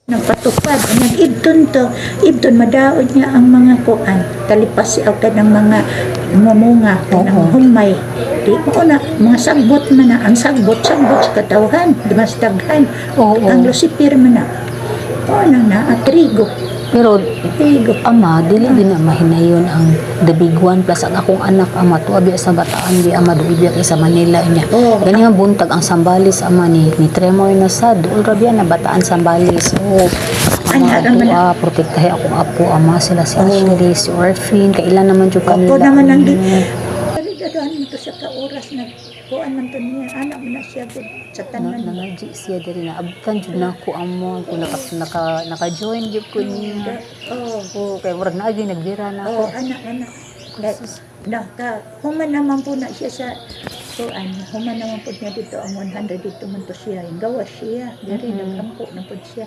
Nagpatupad, nag-ibton to, ibton madaod niya ang mga kuan, talipas siya ka ng mga mumunga, ng humay. Di mo na, mga sagbot man na, ang sagbot sa katawhan, di mas daghan. Ang lucifer man na, o na, trigo. Pero, ama, dili din na mahinayon ang the big one plus ang akong anak, ama, tuwabi sa Bataan, di ama, doon sa Manila niya. Ganyan buntag ang Sambalis, ama, ni Tremor na sa, doon rabia na Bataan, Sambalis. Ama, tuwa, protektahe akong apo, ama, sila si Ashley, si Orphin, kailan naman yung kanila. Opo naman ang dalidadohan mo to sa oras na kuan man to niya, anak mo na siya sa tanan. Nangaji siya diri na abtan jud nako amo kung naka-join jud ko niya. Kay murag na gyud nagbira na ako. Anak. Human naman po na siya sa kuan, human naman po niya dito ang 100 dito man to siya. Gawa siya, diri nagkampo na po siya.